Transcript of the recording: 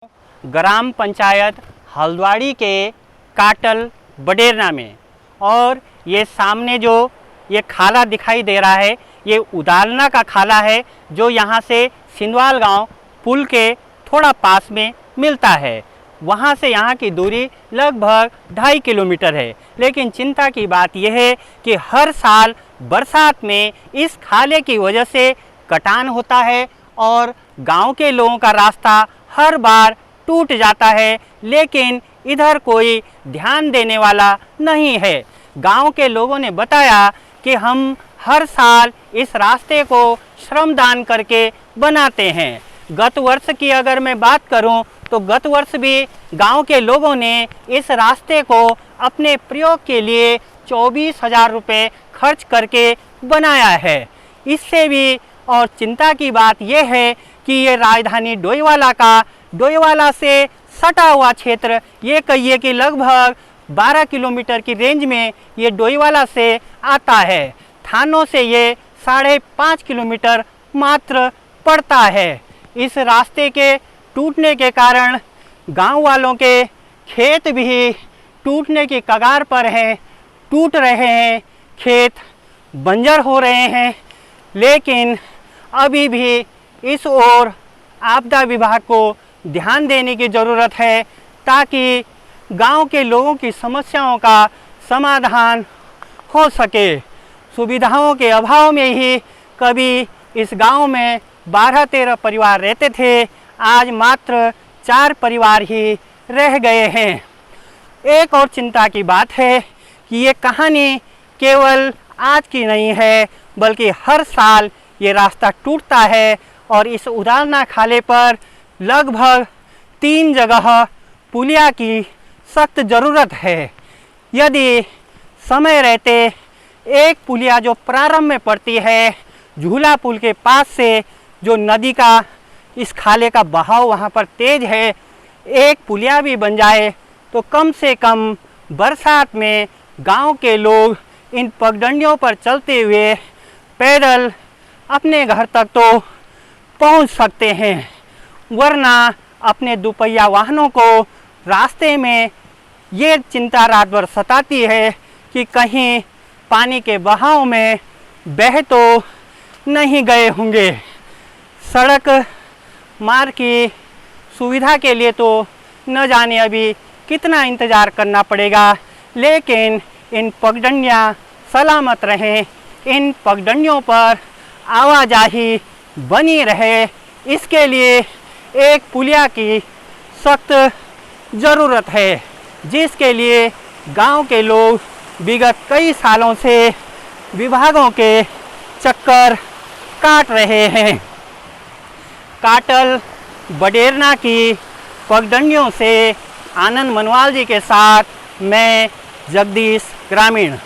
ग्राम पंचायत हल्द्वाड़ी के काटल बडेरना में। और ये सामने जो ये खाला दिखाई दे रहा है ये उदालना का खाला है, जो यहाँ से सिंधवाल गांव पुल के थोड़ा पास में मिलता है। वहाँ से यहाँ की दूरी लगभग 2.5 किलोमीटर है। लेकिन चिंता की बात यह है कि हर साल बरसात में इस खाले की वजह से कटान होता है और गांव के लोगों का रास्ता हर बार टूट जाता है, लेकिन इधर कोई ध्यान देने वाला नहीं है। गांव के लोगों ने बताया कि हम हर साल इस रास्ते को श्रमदान करके बनाते हैं। गत वर्ष की अगर मैं बात करूं तो गत वर्ष भी गांव के लोगों ने इस रास्ते को अपने प्रयोग के लिए 24,000 रुपये खर्च करके बनाया है। इससे भी और चिंता की बात यह है कि ये राजधानी डोईवाला से सटा हुआ क्षेत्र, ये कहिए कि लगभग 12 किलोमीटर की रेंज में ये डोईवाला से आता है। थानों से ये 5.5 किलोमीटर मात्र पड़ता है। इस रास्ते के टूटने के कारण गांव वालों के खेत भी टूटने की कगार पर हैं, टूट रहे हैं, खेत बंजर हो रहे हैं। लेकिन अभी भी इस ओर आपदा विभाग को ध्यान देने की ज़रूरत है, ताकि गांव के लोगों की समस्याओं का समाधान हो सके। सुविधाओं के अभाव में ही कभी इस गांव में 12-13 परिवार रहते थे, आज मात्र 4 परिवार ही रह गए हैं। एक और चिंता की बात है कि ये कहानी केवल आज की नहीं है, बल्कि हर साल ये रास्ता टूटता है और इस उदालना खाले पर लगभग 3 जगह पुलिया की सख्त ज़रूरत है। यदि समय रहते एक पुलिया जो प्रारंभ में पड़ती है झूला पुल के पास से, जो नदी का इस खाले का बहाव वहाँ पर तेज है, एक पुलिया भी बन जाए तो कम से कम बरसात में गांव के लोग इन पगडंडियों पर चलते हुए पैदल अपने घर तक तो पहुंच सकते हैं, वरना अपने दुपहिया वाहनों को रास्ते में ये चिंता रात भर सताती है कि कहीं पानी के बहाव में बह तो नहीं गए होंगे। सड़क मार्ग की सुविधा के लिए तो न जाने अभी कितना इंतज़ार करना पड़ेगा, लेकिन इन पगडंडियाँ सलामत रहें, इन पगडंडियों पर आवाजाही बनी रहे, इसके लिए एक पुलिया की सख्त ज़रूरत है, जिसके लिए गांव के लोग विगत कई सालों से विभागों के चक्कर काट रहे हैं। काटल बडेरना की पगडंडियों से आनंद मनवाल जी के साथ मैं जगदीश ग्रामीण।